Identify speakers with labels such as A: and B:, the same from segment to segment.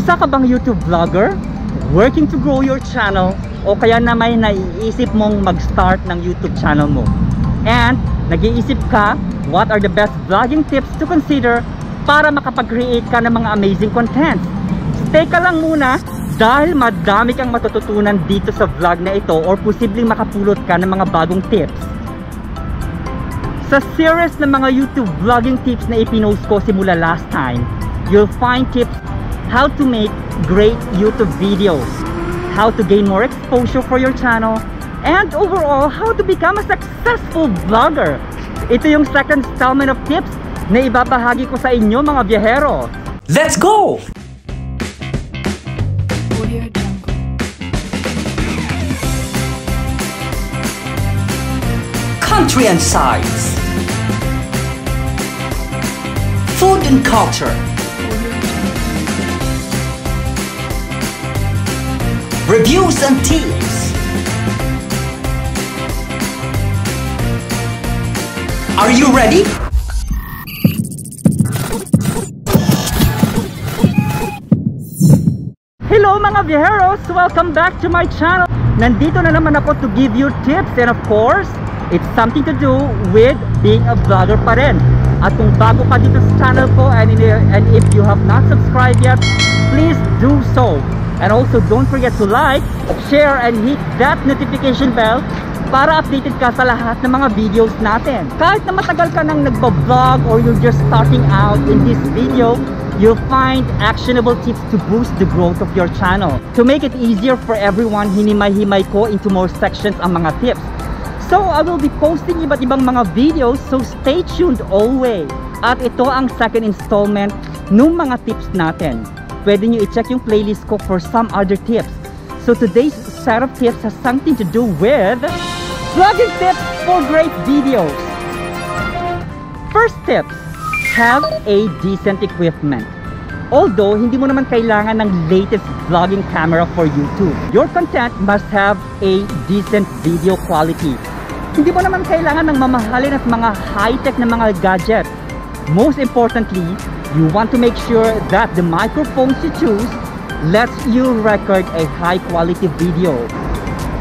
A: Isa ka bang YouTube vlogger? Working to grow your channel? O kaya na may naiisip mong mag-start ng YouTube channel mo? And nag-iisip ka, what are the best vlogging tips to consider para makapag-create ka ng mga amazing contents? Stay ka lang muna dahil madami kang matututunan dito sa vlog na ito or posibleng makapulot ka ng mga bagong tips. Sa series ng mga YouTube vlogging tips na ipinost ko simula last time, you'll find tips how to make great YouTube videos, how to gain more exposure for your channel, and overall, how to become a successful vlogger. Ito yung second installment of tips na ibabahagi ko sa inyo mga biyahero.
B: Let's go! Country and sides, food and culture, reviews and tips. Are you ready?
A: Hello mga viajeros! Welcome back to my channel! Nandito na naman ako to give you tips, and of course, it's something to do with being a vlogger pa rin. At kung bago ka dito sa channel ko and if you have not subscribed yet, please do so. And also don't forget to like, share, and hit that notification bell para updated ka sa lahat ng mga videos natin. Kahit na matagal ka nang nagbablog or you're just starting out in this video, you'll find actionable tips to boost the growth of your channel. To make it easier for everyone, hinimay-himay ko into more sections ang mga tips. So I will be posting iba't ibang mga videos, so stay tuned always. At ito ang second installment ng mga tips natin. Pwede nyo i-check yung playlist ko for some other tips. So today's set of tips has something to do with vlogging tips for great videos. First tips, have a decent equipment. Although hindi mo naman kailangan ng latest vlogging camera for YouTube, your content must have a decent video quality. Hindi mo naman kailangan ng mamahalin at mga high-tech na mga gadget. Most importantly, you want to make sure that the microphones you choose lets you record a high-quality video.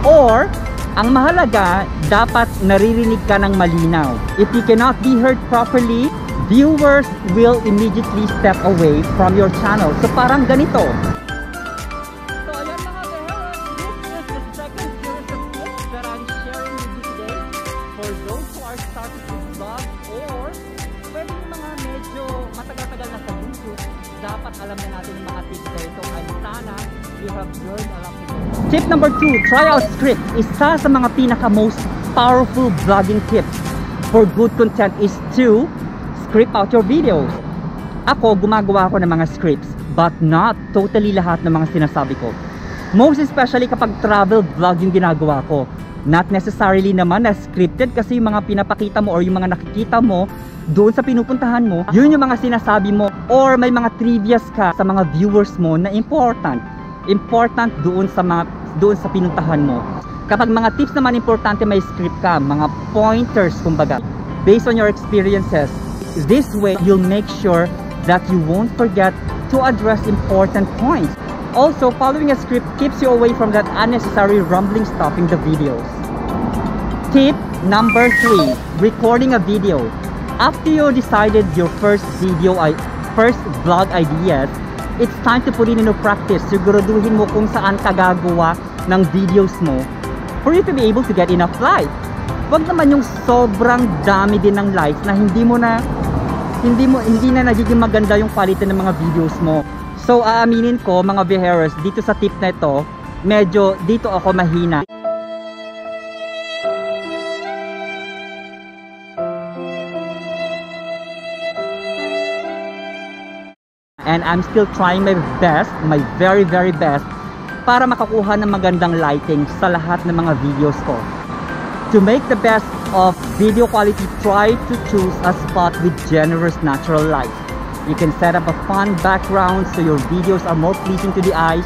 A: Or, ang mahalaga, dapat naririnig ka ng malinaw. If you cannot be heard properly, viewers will immediately step away from your channel. So parang ganito. So ayan mga viewers, this is the second series of tips that I'm sharing with you today for those who are starting to vlog or pwede yung mga medyo matagal-tagal na sa YouTube. Dapat alam na natin yung mga tips na ito. And sana you have learned a lot. Tip number 2, try out script. Isa sa mga pinaka-most powerful vlogging tips for good content is to script out your videos. Ako, gumagawa ako ng mga scripts, but not totally lahat ng mga sinasabi ko. Most especially kapag travel vlog yung ginagawa ko. Not necessarily naman na scripted kasi yung mga pinapakita mo or yung mga nakikita mo doon sa pinupuntahan mo, yun yung mga sinasabi mo or may mga trivias ka sa mga viewers mo na important doon sa pinuntahan mo. Kapag mga tips naman importante, may script ka, mga pointers kumbaga, based on your experiences. This way, you'll make sure that you won't forget to address important points. Also, following a script keeps you away from that unnecessary rumbling stuff in the videos. Tip number 3, recording a video. After you decided your first vlog ideas, it's time to put it into practice. Siguraduhin mo kung saan ka gagawa ng videos mo for you to be able to get enough likes. Wag naman yung sobrang dami din ng likes na hindi na nagiging maganda yung quality ng mga videos mo. So aaminin ko mga viewers, dito sa tip na ito, medyo dito ako mahina. And I'm still trying my best, my very best, para makakuha ng magandang lighting sa lahat ng mga videos ko. To make the best of video quality, try to choose a spot with generous natural light. You can set up a fun background so your videos are more pleasing to the eyes.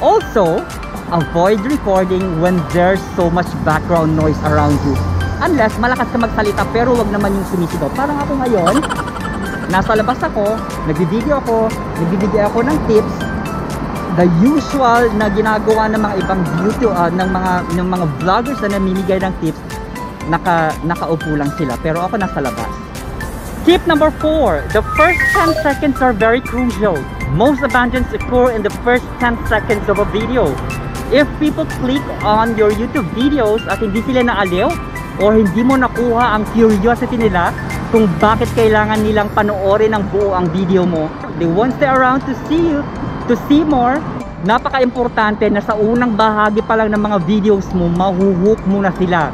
A: Also, avoid recording when there's so much background noise around you. Unless malakas ka magsalita pero wag naman yung sumisigaw. Parang ako ngayon, nasa labas ako, nagbibideo ako ng tips. the usual na ginagawa ng mga ibang YouTube ng mga vloggers na namimigay ng tips, nakaupo lang sila, pero ako nasa labas. Tip number 4, the first 10 seconds are very crucial. Most abandons occur in the first 10 seconds of a video. If people click on your YouTube videos at hindi sila naaliw or hindi mo nakuha ang curiosity nila kung bakit kailangan nilang panoorin ng buo ang video mo, they won't stay around to see you, to see more. Napaka-importante na sa unang bahagi pa lang ng mga videos mo, mahuhook mo na sila.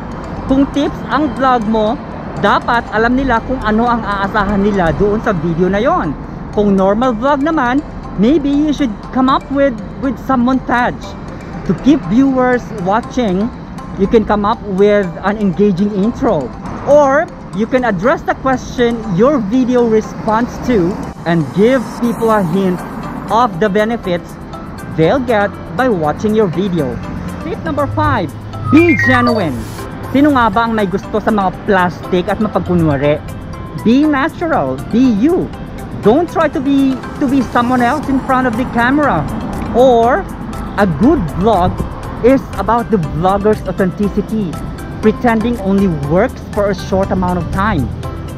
A: Kung tips ang vlog mo, dapat alam nila kung ano ang aasahan nila doon sa video na yon. Kung normal vlog naman, maybe you should come up with some montage. To keep viewers watching, you can come up with an engaging intro. Or, you can address the question your video responds to and give people a hint of the benefits they'll get by watching your video. Tip number 5, be genuine. Sino nga ba ang may gusto sa mga plastic at mapagkunwari? Be natural, be you. Don't try to be someone else in front of the camera. Or, a good vlog is about the vlogger's authenticity. Pretending only works for a short amount of time,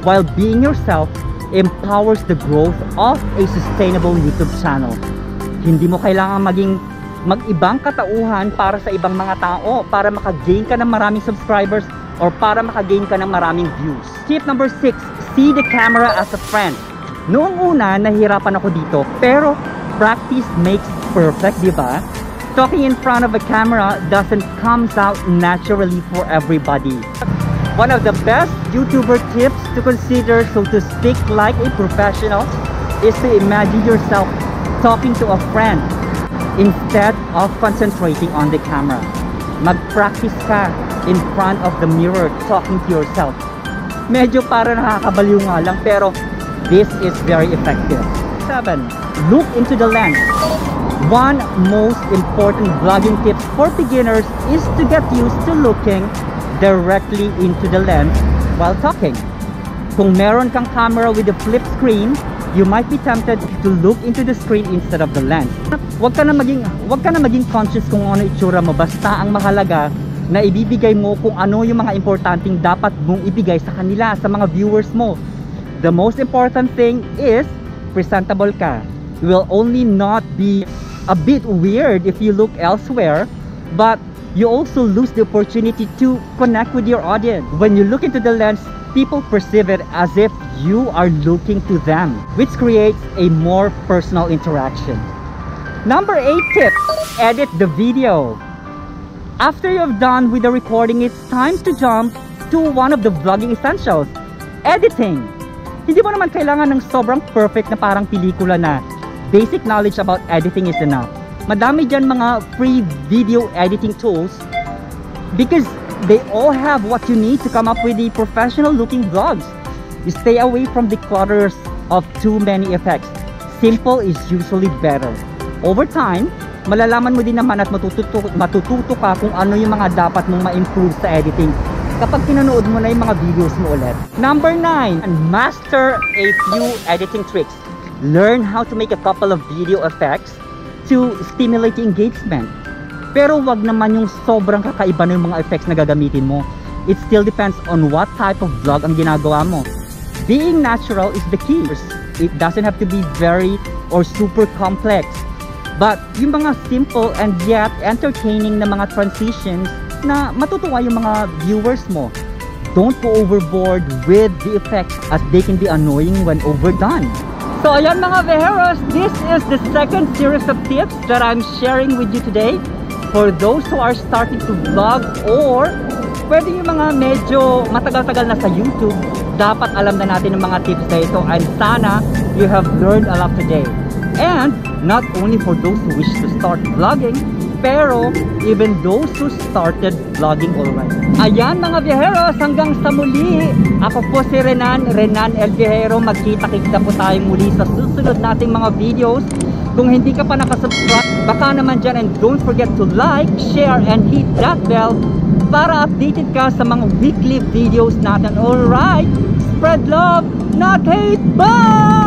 A: while being yourself empowers the growth of a sustainable YouTube channel. Hindi mo kailangan mag-ibang katauhan para sa ibang mga tao para makagain ka ng maraming subscribers or para makagain ka ng maraming views. Tip number 6, see the camera as a friend. Noong una, nahihirapan ako dito, pero practice makes perfect, di ba? Talking in front of a camera doesn't come out naturally for everybody. One of the best YouTuber tips to consider, so to speak like a professional, is to imagine yourself talking to a friend instead of concentrating on the camera. Mag-practice ka in front of the mirror talking to yourself. Medyo para nakakabaliw nga lang, pero this is very effective. 7. Look into the lens. One most important vlogging tip for beginners is to get used to looking directly into the lens while talking. Kung meron kang camera with a flip screen, you might be tempted to look into the screen instead of the lens. Huwag ka na maging conscious kung ano itsura mo, basta ang mahalaga na ibibigay mo kung ano yung mga importanteng dapat mong ibigay sa kanila, sa mga viewers mo. The most important thing is presentable ka. You will only not be a bit weird if you look elsewhere, but you also lose the opportunity to connect with your audience. When you look into the lens, people perceive it as if you are looking to them, which creates a more personal interaction. Number 8 tip, edit the video. After you've done with the recording, it's time to jump to one of the vlogging essentials, editing. Hindi mo naman kailangan ng sobrang perfect na parang pelikula na basic knowledge about editing is enough. Madami dyan mga free video editing tools because they all have what you need to come up with the professional looking vlogs. You stay away from the clutters of too many effects. Simple is usually better. Over time, malalaman mo din naman at matututo ka kung ano yung mga dapat mong ma-improve sa editing kapag pinanood mo na yung mga videos mo ulit. Number 9, master a few editing tricks. Learn how to make a couple of video effects to stimulate engagement. Pero wag naman yung sobrang kakaiba na yung mga effects na gagamitin mo. It still depends on what type of vlog ang ginagawa mo. Being natural is the key. It doesn't have to be very or super complex. But yung mga simple and yet entertaining na mga transitions na matutuwa yung mga viewers mo. Don't go overboard with the effects as they can be annoying when overdone. So ayan mga Vejeros, this is the second series of tips that I'm sharing with you today for those who are starting to vlog or pwede yung mga medyo matagal-tagal na sa YouTube. Dapat alam na natin ang mga tips na ito and sana you have learned a lot today. And not only for those who wish to start vlogging, pero even those who started vlogging already. Ayan mga Vejeros, hanggang sa muli. Ako po si Renan El Vejero. Magkita-kita po tayong muli sa susunod nating mga videos. Kung hindi ka pa nakasubscribe, baka naman dyan, and don't forget to like, share, and hit that bell para updated ka sa mga weekly videos natin. Alright, spread love, not hate. Bye!